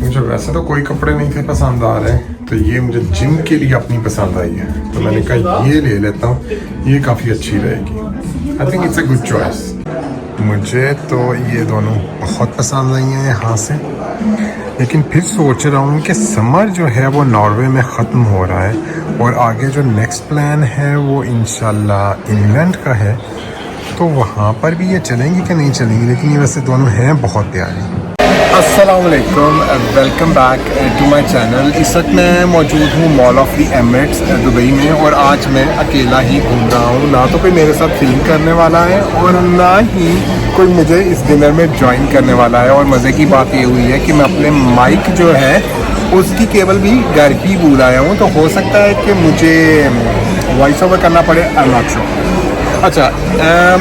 मुझे वैसे तो कोई कपड़े नहीं थे पसंद आ रहे, तो ये मुझे जिम के लिए अपनी पसंद आई है, तो मैंने कहा ये ले लेता हूँ, ये काफ़ी अच्छी रहेगी। I think it's a good choice. मुझे तो ये दोनों बहुत पसंद आई हैं यहाँ से, लेकिन फिर सोच रहा हूँ कि समर जो है वो नॉर्वे में ख़त्म हो रहा है और आगे जो नेक्स्ट प्लान है वो इंशाल्लाह इंग्लैंड का है, तो वहाँ पर भी ये चलेंगी कि नहीं चलेंगी, लेकिन ये वैसे दोनों हैं बहुत प्यारी। अस्सलाम वालेकुम, welcome back to my channel. इस वक्त मैं मौजूद हूँ mall of the Emirates Dubai में और आज मैं अकेला ही घूम रहा हूँ। ना तो कोई मेरे साथ फिल्म करने वाला है और ना ही कोई मुझे इस डिनर में ज्वाइन करने वाला है। और मज़े की बात ये हुई है कि मैं अपने माइक जो है उसकी केबल भी घर ही भूल आया हूँ, तो हो सकता है कि मुझे वॉइस ओवर करना पड़े। I am not sure. अच्छा,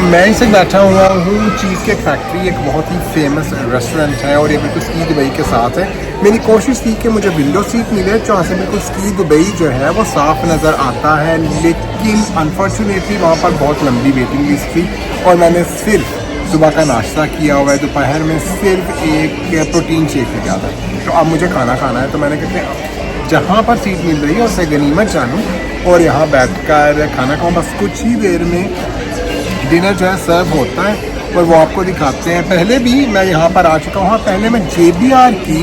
मैं इसे बैठा हुआ हूँ चीज़ केक फैक्ट्री, एक बहुत ही फेमस रेस्टोरेंट है और ये बिल्कुल स्की दुबई के साथ है। मेरी कोशिश थी कि मुझे विंडो सीट मिले जहाँ से बिल्कुल स्की दुबई जो है वो साफ़ नज़र आता है, लेकिन अनफॉर्चुनेटली वहाँ पर बहुत लंबी वेटिंग लिस्ट थी और मैंने सिर्फ सुबह का नाश्ता किया हुआ है, दोपहर में सिर्फ एक प्रोटीन शेक लिया था। तो अब मुझे खाना खाना है, तो मैंने कहते जहाँ पर सीट मिल रही है उससे गनीमत जानूँ और यहाँ बैठकर खाना खाऊँ। बस कुछ ही देर में डिनर जो है सर्व होता है और वो आपको दिखाते हैं। पहले भी मैं यहाँ पर आ चुका हूँ, पहले मैं JBR की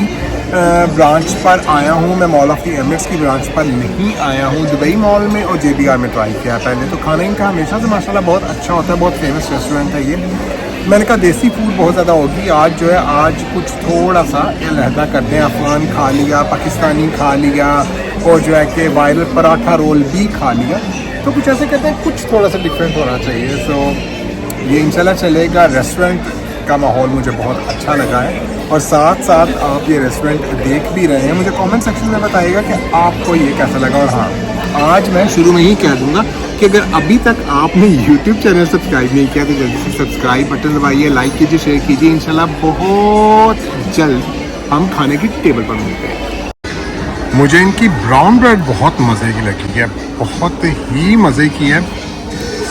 ब्रांच पर आया हूँ, मैं मॉल ऑफ द एमिरेट्स की ब्रांच पर नहीं आया हूँ। दुबई मॉल में और JBR में ट्राई किया पहले। तो खाना इनका हमेशा से माशाल्लाह बहुत अच्छा होता है, बहुत फेमस रेस्टोरेंट है ये। मैंने कहा देसी फूड बहुत ज़्यादा होगी आज जो है, आज कुछ थोड़ा सा अलहदा करते हैं। अफगान खा लिया, पाकिस्तानी खा लिया और जो है कि वायरल पराठा रोल भी खा लिया, तो कुछ ऐसे कहते हैं कुछ थोड़ा सा डिफरेंट होना चाहिए। सो ये इंशाल्लाह चलेगा। रेस्टोरेंट का माहौल मुझे बहुत अच्छा लगा है और साथ साथ आप ये रेस्टोरेंट देख भी रहे हैं। मुझे कमेंट सेक्शन में बताइएगा कि आपको ये कैसा लगा। और हाँ, आज मैं शुरू में ही कह दूँगा कि अगर अभी तक आपने YouTube चैनल सब्सक्राइब नहीं किया तो जल्दी से सब्सक्राइब बटन दबाइए, लाइक कीजिए, शेयर कीजिए। इंशाल्लाह बहुत जल्द हम खाने की टेबल पर मिलते हैं। मुझे इनकी ब्राउन ब्रेड बहुत मज़े की लगी है, बहुत ही मज़े की है।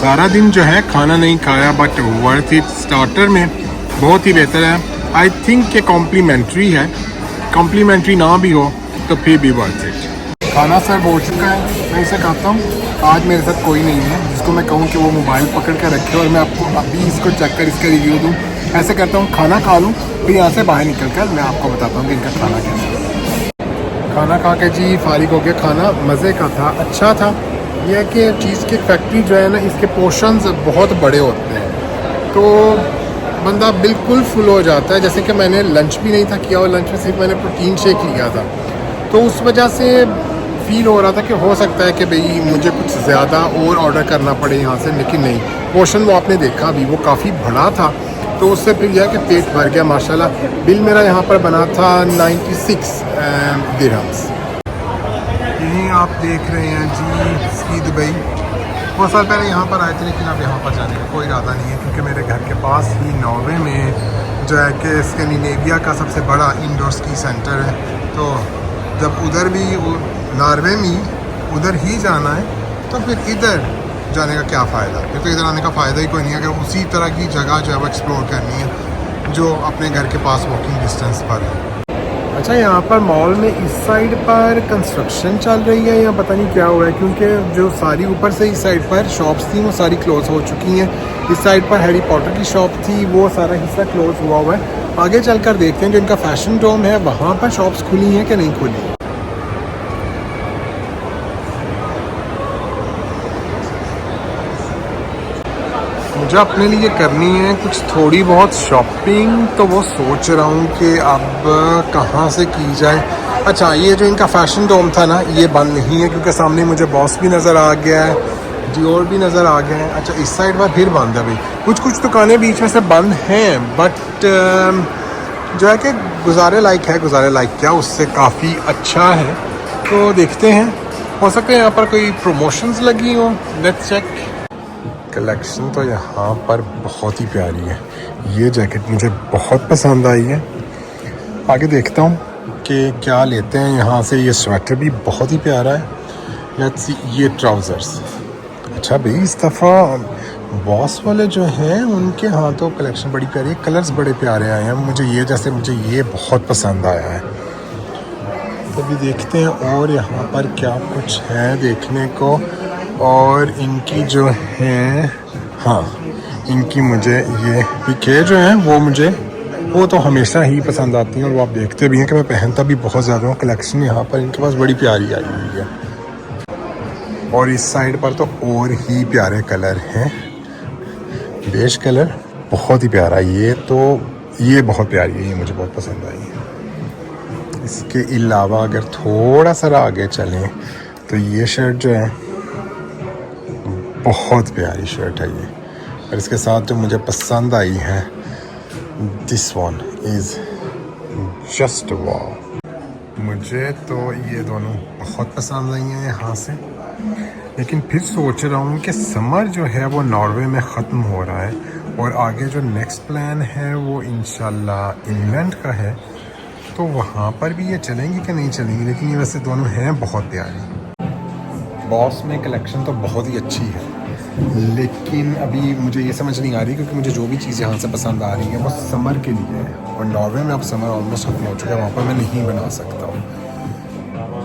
सारा दिन जो है खाना नहीं खाया बट वर्थ इट। स्टार्टर में बहुत ही बेहतर है। आई थिंक ये कॉम्प्लीमेंट्री है, कॉम्प्लीमेंट्री ना भी हो तो फिर भी वर्थ इट। खाना सर्व हो चुका है। मैं इसे कहता हूँ आज मेरे साथ कोई नहीं है जिसको मैं कहूँ कि वो मोबाइल पकड़ कर रखे और मैं आपको अभी इसको चेक कर इसका रिव्यू दूँ। ऐसे करता हूँ, खाना खा लूँ, फिर यहाँ से बाहर निकल कर मैं आपको बताता हूँ कि इनका खाना कैसा है। खाना खा के जी फारिग हो गया। खाना मज़े का था, अच्छा था। यह है कि चीज़ की फैक्ट्री जो है ना, इसके पोर्शंस बहुत बड़े होते हैं, तो बंदा बिल्कुल फुल हो जाता है। जैसे कि मैंने लंच भी नहीं था किया और लंच में सिर्फ मैंने प्रोटीन शेक लिया था, तो उस वजह से फील हो रहा था कि हो सकता है कि भाई मुझे कुछ ज़्यादा और ऑर्डर करना पड़े यहाँ से, लेकिन नहीं। पोर्शन वो आपने देखा भी, वो काफ़ी बड़ा था, तो उससे फिर यह कि पेट भर गया माशाल्लाह। बिल मेरा यहाँ पर बना था 96 दिरहम्स। यही आप देख रहे हैं जी स्की दुबई। बहुत साल पहले यहाँ पर आए थे, लेकिन अब यहाँ पर जाने का कोई इरादा नहीं है, क्योंकि मेरे घर के पास ही नॉर्वे में जो है कि स्कैंडिनेविया का सबसे बड़ा इंडोर स्की सेंटर है। तो जब उधर भी नॉर्वे में उधर ही जाना है तो फिर इधर जाने का क्या फ़ायदा। फिर तो इधर आने का फ़ायदा ही कोई नहीं है अगर उसी तरह की जगह जो है वो एक्सप्लोर करनी है जो अपने घर के पास वॉकिंग डिस्टेंस पर है। अच्छा, यहाँ पर मॉल में इस साइड पर कंस्ट्रक्शन चल रही है या पता नहीं क्या हुआ है, क्योंकि जो सारी ऊपर से इस साइड पर शॉप्स थी वो सारी क्लोज हो चुकी हैं। इस साइड पर हैरी पॉटर की शॉप थी, वो सारा हिस्सा क्लोज हुआ है। आगे चलकर देखते हैं जो इनका फैशन डोम है वहाँ पर शॉप्स खुली हैं कि नहीं खुली। मुझे अपने लिए करनी है कुछ थोड़ी बहुत शॉपिंग, तो वो सोच रहा हूँ कि अब कहाँ से की जाए। अच्छा, ये जो इनका फैशन डोम था ना, ये बंद नहीं है क्योंकि सामने मुझे बॉस भी नज़र आ गया है, डियोर भी नज़र आ गया है। अच्छा, इस साइड पर फिर बंद है भाई। कुछ दुकानें बीच में से बंद हैं, बट जो है कि गुजारे लायक है। गुजारे लायक क्या, उससे काफ़ी अच्छा है, तो देखते हैं। हो सकता है यहाँ पर कोई प्रमोशंस लगी हो, लेट्स चेक। कलेक्शन तो यहाँ पर बहुत ही प्यारी है। ये जैकेट मुझे बहुत पसंद आई है। आगे देखता हूँ कि क्या लेते हैं यहाँ से। ये स्वेटर भी बहुत ही प्यारा है। लेट्स सी, ये ट्राउज़र्स। अच्छा भाई, इस दफ़ा बॉस वाले जो हैं उनके हाथों कलेक्शन बड़ी प्यारी है, कलर्स बड़े प्यारे आए हैं। मुझे ये बहुत पसंद आया है। तो अभी देखते हैं और यहाँ पर क्या कुछ है देखने को। और इनकी जो है, हाँ इनकी मुझे ये पिके जो हैं वो तो हमेशा ही पसंद आती हैं, और वो आप देखते भी हैं कि मैं पहनता भी बहुत ज़्यादा हूँ। कलेक्शन यहाँ पर इनके पास बड़ी प्यारी आई हुई है। और इस साइड पर तो और ही प्यारे कलर हैं। बेज कलर बहुत ही प्यारा, ये बहुत प्यारी है, ये मुझे बहुत पसंद आई है। इसके अलावा अगर थोड़ा सा आगे चलें तो ये शर्ट जो है बहुत प्यारी शर्ट है ये। और इसके साथ जो मुझे पसंद आई है, दिस वन इज़ जस्ट वाव। मुझे तो ये दोनों बहुत पसंद आई हैं यहाँ से। लेकिन फिर सोच रहा हूँ कि समर जो है वो नॉर्वे में ख़त्म हो रहा है, और आगे जो नेक्स्ट प्लान है वो इंशाल्लाह इंग्लैंड का है। तो वहाँ पर भी ये चलेंगी कि नहीं चलेंगी, लेकिन ये वैसे दोनों हैं बहुत प्यारी। बॉस में कलेक्शन तो बहुत ही अच्छी है, लेकिन अभी मुझे ये समझ नहीं आ रही, क्योंकि मुझे जो भी चीज़ यहाँ से पसंद आ रही है वो समर के लिए है, और नॉर्वे में अब समर ऑलमोस्ट खत्म हो चुका है। वहाँ पर मैं नहीं बना सकता हूँ,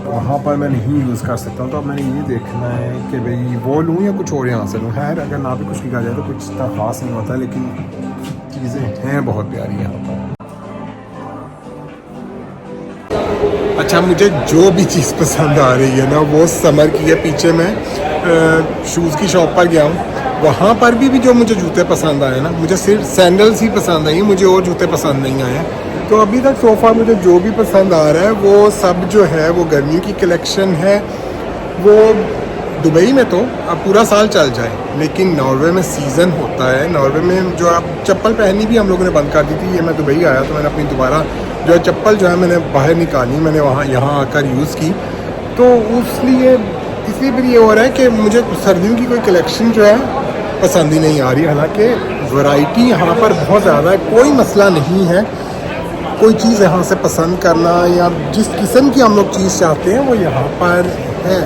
वहाँ पर मैं नहीं यूज़ कर सकता हूँ। तो अब मैंने ये देखना है कि भाई वो लूँ या कुछ और यहाँ से लूँ। खैर अगर ना भी कुछ लिखा जाए तो कुछ इतना ख़ास नहीं होता, लेकिन चीज़ें हैं बहुत प्यारी यहाँ पर। अच्छा, मुझे जो भी चीज़ पसंद आ रही है ना वो समर की है। पीछे मैं शूज़ की शॉप पर गया हूँ, वहाँ पर भी जो मुझे जूते पसंद आए ना, मुझे सिर्फ सैंडल्स ही पसंद आई, मुझे और जूते पसंद नहीं आए। तो अभी तक सोफ़ा मुझे जो भी पसंद आ रहा है वो सब जो है वो गर्मी की कलेक्शन है। वो दुबई में तो अब पूरा साल चल जाए, लेकिन नॉर्वे में सीज़न होता है। नॉर्वे में जो आप चप्पल पहननी भी हम लोगों ने बंद कर दी थी। ये मैं दुबई आया तो मैंने अपनी दोबारा जो है चप्पल जो है मैंने बाहर निकाली, मैंने यहाँ आकर यूज़ की। तो इसलिए फिर ये हो रहा है कि मुझे सर्दियों की कोई कलेक्शन जो है पसंद ही नहीं आ रही। हालांकि वैरायटी यहाँ पर बहुत ज़्यादा है, कोई मसला नहीं है कोई चीज़ यहाँ से पसंद करना, या जिस किस्म की हम लोग चीज़ चाहते हैं वो यहाँ पर है।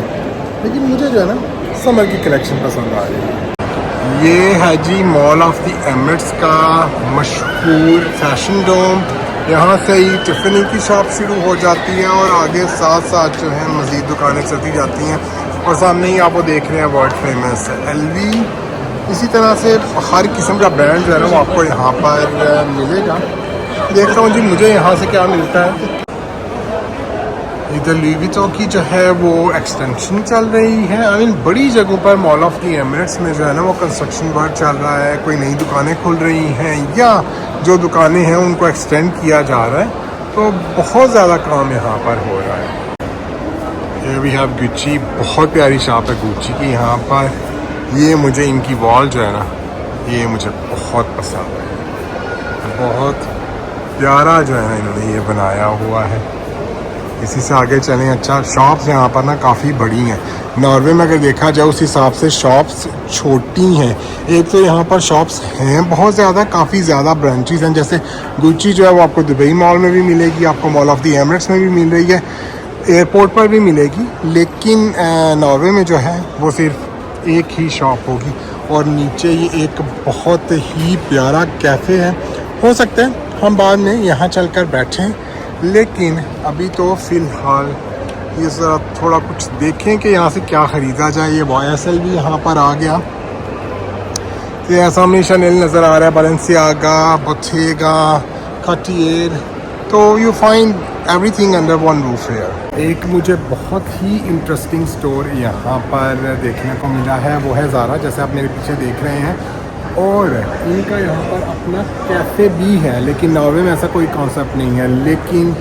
लेकिन मुझे जो है ना समर की कलेक्शन पसंद आ रही है। ये है जी मॉल ऑफ द एमिरेट्स का मशहूर फैशन डोम। यहाँ से ही टिफ़नी की शॉप शुरू हो जाती है, और आगे साथ साथ जो है मज़ीद दुकानें चलती जाती हैं। और सामने ही आप वो देख रहे हैं वर्ल्ड फेमस LV। इसी तरह से हर किस्म का ब्रांड जो है ना वो आपको यहाँ पर मिलेगा। देख रहा हूँ जी मुझे यहाँ से क्या मिलता है। इधर लुई विटॉन की जो है वो एक्सटेंशन चल रही है। आई मीन बड़ी जगहों पर मॉल ऑफ द एमिरेट्स में जो है ना वो कंस्ट्रक्शन वर्क चल रहा है। कोई नई दुकानें खुल रही हैं, या जो दुकानें हैं उनको एक्सटेंड किया जा रहा है। तो बहुत ज़्यादा काम यहाँ पर हो रहा है। ये भी हैव गुच्ची, बहुत प्यारी शॉप है गुच्ची की यहाँ पर। ये मुझे इनकी वॉल जो है ना ये मुझे बहुत पसंद है, बहुत प्यारा जो है ना इन्होंने ये बनाया हुआ है। इसी से आगे चलें। अच्छा, शॉप्स यहाँ पर ना काफ़ी बड़ी हैं। नॉर्वे में अगर देखा जाए उस हिसाब से शॉप्स छोटी हैं। एक तो यहाँ पर शॉप्स हैं बहुत ज़्यादा, काफ़ी ज़्यादा ब्रांचेस हैं। जैसे गुच्ची जो है वो आपको दुबई मॉल में भी मिलेगी, आपको मॉल ऑफ द एमिरेट्स में भी मिल रही है, एयरपोर्ट पर भी मिलेगी। लेकिन नॉर्वे में जो है वो सिर्फ एक ही शॉप होगी। और नीचे ये एक बहुत ही प्यारा कैफ़े है। हो सकता है हम बाद में यहाँ चलकर बैठें, लेकिन अभी तो फ़िलहाल ये ज़रा थोड़ा कुछ देखें कि यहाँ से क्या ख़रीदा जाए। ये YSL भी यहाँ पर आ गया। ये सामने शनेल नज़र आ रहा है, बैलेंसियागा, बोथेगा, कार्टियर। तो you find everything under one roof here. एक मुझे बहुत ही इंटरेस्टिंग स्टोर यहाँ पर देखने को मिला है, वो है ज़ारा, जैसे आप मेरे पीछे देख रहे हैं। और इनका यहाँ पर अपना कैफ़े भी है, लेकिन नॉर्वे में ऐसा कोई कॉन्सेप्ट नहीं है। लेकिन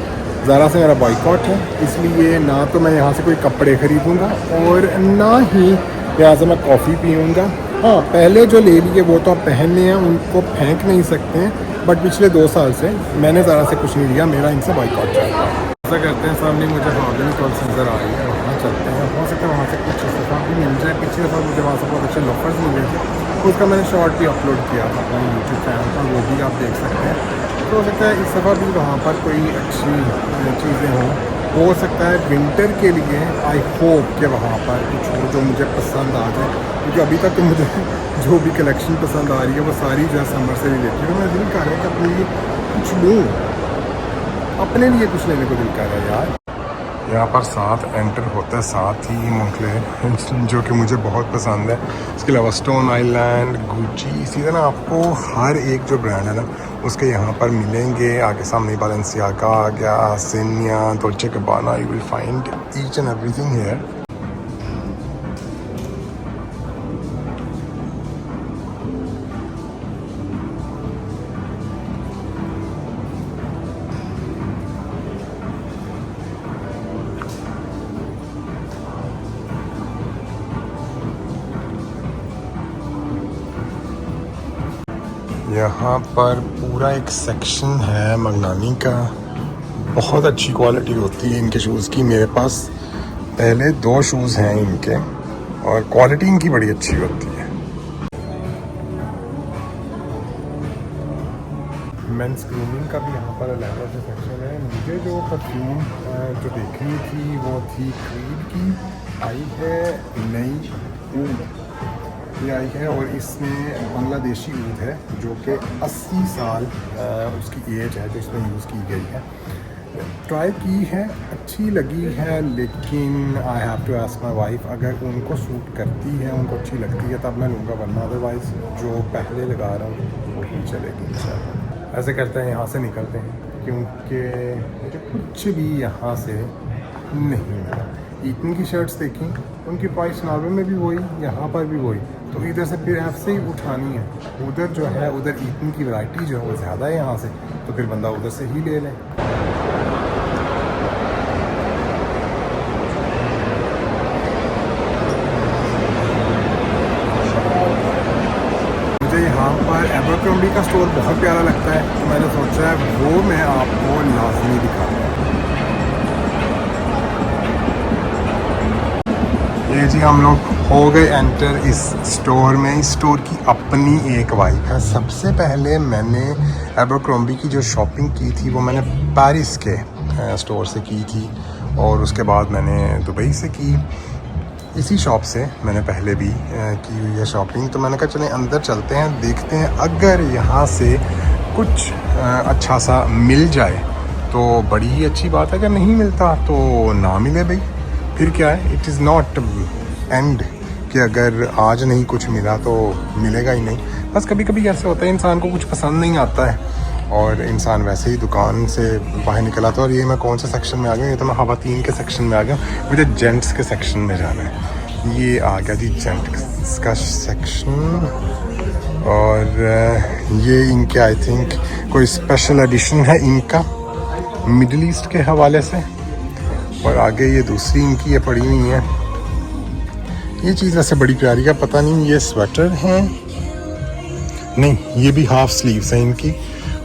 ज़ारा से मेरा बॉयकॉट है, इसलिए ना तो मैं यहाँ से कोई कपड़े ख़रीदूँगा और ना ही यहाँ से मैं कॉफ़ी पीऊँगा। हाँ, पहले जो ले लिए वो तो आप पहनने हैं, उनको फेंक नहीं सकते हैं। बट पिछले 2 साल से मैंने ज़ारा से कुछ नहीं लिया, मेरा इनसे बॉयकॉट चल रहा है। ऐसा करते हैं, सामने मुझे हार्डन कॉल्स नज़र आ रही है, वहाँ चलते हैं। हो सकता है वहाँ से कुछ दफ़ा भी मिल जाए। पिछले दफ़ा मुझे वहाँ से बहुत अच्छे लोफर्स मिले थे, उसका मैंने शॉर्ट भी अपलोड किया था अपना यूट्यूब चैनल पर, वो भी आप देख सकते हैं। तो हो सकता है इस दफ़ा भी वहाँ पर कोई अच्छी चीज़ें हों। हो सकता है विंटर के लिए आई होप कि वहाँ पर कुछ हो जो मुझे पसंद आ जाए, क्योंकि अभी तक तो मुझे जो भी कलेक्शन पसंद आ रही है वो सारी जो है समर से रिलेटेड है। मैं दिल कर रहा है कि अपने लिए कुछ लूँ, अपने लिए कुछ लेने को दिल कर रहा है यार। यहाँ पर साथ एंटर होता है, साथ ही मोंक्लेर जो कि मुझे बहुत पसंद है। इसके अलावा स्टोन आइलैंड, गुची, इसी तरह आपको हर एक जो ब्रांड है ना उसके यहाँ पर मिलेंगे। आगे सामने बैलेंसियागा आ गया, सेनिया, Dolce Gabbana, you will find each and everything here. यहाँ पर पूरा एक सेक्शन है मगनानी का, बहुत अच्छी क्वालिटी होती है इनके शूज़ की। मेरे पास पहले 2 शूज़ हैं इनके और क्वालिटी इनकी बड़ी अच्छी होती है। मेंस ग्रूमिंग का भी यहाँ पर अलग से सेक्शन है। मुझे जो परफ्यूम जो देखनी थी वो थी क्रीड की, आई है नई ऊद ये आई है और इसमें बांग्लादेशी ऊद है जो कि 80 साल उसकी एज है जो इसमें यूज़ की गई है। ट्राई की है, अच्छी लगी है, लेकिन I have to ask my wife, अगर उनको सूट करती है, उनको अच्छी लगती है तब मैं लूँगा, वरना अदरवाइज़ जो पहले लगा रहा हूँ वही चलेगी इंशाल्लाह। ऐसे करते हैं, यहाँ से निकलते हैं क्योंकि मुझे कुछ भी यहाँ से नहीं मिला। ईटन की शर्ट्स देखी, उनकी प्राइस नॉर्वे में भी वही, यहाँ पर भी वही, तो इधर से फिर ऐसे ही उठानी है। उधर जो है उधर ईटन की वैरायटी जो है वो ज़्यादा है यहाँ से, तो फिर बंदा उधर से ही ले लें। मुझे यहाँ पर एबरक्रॉम्बी का स्टोर बहुत प्यारा लगता है, तो मैंने सोचा है वो मैं आपको लाजमी दिखाऊंगा। ये जी हम लोग हो गए एंटर इस स्टोर में। इस स्टोर की अपनी एक वाइब है। सबसे पहले मैंने एबरक्रॉम्बी की जो शॉपिंग की थी वो मैंने पेरिस के स्टोर से की थी और उसके बाद मैंने दुबई से की। इसी शॉप से मैंने पहले भी की हुई है शॉपिंग, तो मैंने कहा चलें अंदर चलते हैं, देखते हैं अगर यहाँ से कुछ अच्छा सा मिल जाए तो बड़ी ही अच्छी बात है, अगर नहीं मिलता तो ना मिले भाई, फिर क्या है। इट इज़ नॉट एंड कि अगर आज नहीं कुछ मिला तो मिलेगा ही नहीं। बस कभी कभी ऐसे होता है इंसान को कुछ पसंद नहीं आता है और इंसान वैसे ही दुकान से बाहर निकल आता है। और ये मैं कौन से सेक्शन में आ गया, ये तो मैं ख़वातीन के सेक्शन में आ गया, मुझे जेंट्स के सेक्शन में जाना है। ये आ गया जी जेंट्स का सेक्शन और ये इनके आई थिंक कोई स्पेशल एडिशन है इनका मिडल ईस्ट के हवाले से। और आगे ये दूसरी इनकी ये पड़ी हुई है। ये चीज़ वैसे बड़ी प्यारी है, पता नहीं ये स्वेटर है, नहीं ये भी हाफ स्लीव्स है इनकी।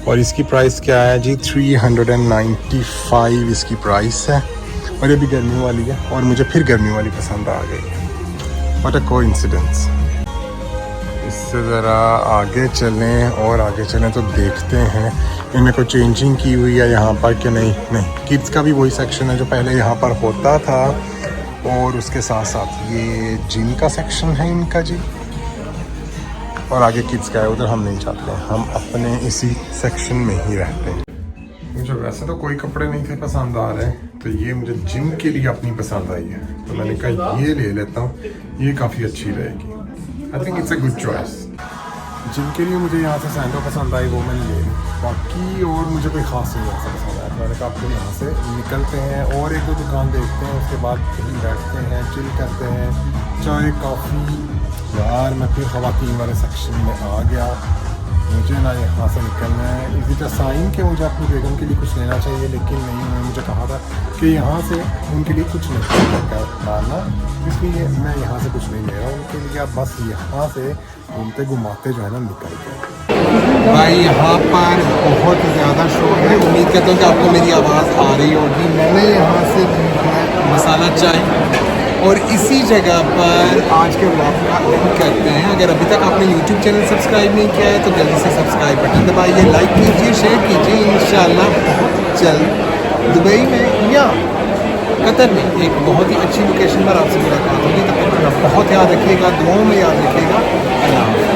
और इसकी प्राइस क्या है जी, 395 इसकी प्राइस है। और ये भी गर्मी वाली है और मुझे फिर गर्मी वाली पसंद आ गई। What a coincidence. इससे ज़रा आगे चलें और आगे चलें तो देखते हैं इनमें कोई चेंजिंग की हुई है यहाँ पर कि नहीं। नहीं, किड्स का भी वही सेक्शन है जो पहले यहाँ पर होता था और उसके साथ साथ ये जिम का सेक्शन है इनका जी। और आगे किड्स का है, उधर हम नहीं चाहते हैं, हम अपने इसी सेक्शन में ही रहते हैं। मुझे वैसे तो कोई कपड़े नहीं थे पसंद आ रहे, तो ये मुझे जिम के लिए अपनी पसंद आई है, तो मैंने कहा ये ले लेता हूँ, ये काफ़ी अच्छी रहेगी। I think it's a good choice. Gym के लिए मुझे यहाँ से सैंडो पसंद आई, वो मैंने ले ली। बाकी और मुझे कोई ख़ास नहीं ऐसा पसंद आया, मैंने कहा फिर यहाँ से निकलते हैं और एक दो दुकान देखते हैं, उसके बाद कहीं बैठते हैं, चिल करते हैं, चाय कॉफ़ी। यार मैं फिर ख़वातीन वाले सेक्शन में आ गया, मुझे ना यहाँ से निकलना है। इस बीच साइन के मुझे अपनी बेगम के लिए कुछ लेना चाहिए, लेकिन नहीं, उन्होंने मुझे कहा था कि यहाँ से उनके लिए कुछ नहीं लाना, इसलिए मैं यहाँ से कुछ नहीं ले रहा उनके लिए। आप बस यहाँ से घूमते घुमाते जो है ना निकल गए। भाई यहाँ पर बहुत ज़्यादा शोर है, उम्मीद करता हूँ कि आपको मेरी आवाज़ आ रही होगी। मैंने यहाँ से मसाला चाय और इसी जगह पर आज के व्लॉग का एंड करते हैं। अगर अभी तक आपने YouTube चैनल सब्सक्राइब नहीं किया है तो जल्दी से सब्सक्राइब बटन दबाइए, लाइक कीजिए, शेयर कीजिए। इंशाल्लाह बहुत जल्द दुबई में या कतर में एक बहुत ही अच्छी लोकेशन पर आपसे मुलाकात होगी। तब तक बहुत याद रखिएगा, दुआओं में याद रखिएगा। अल्लाह।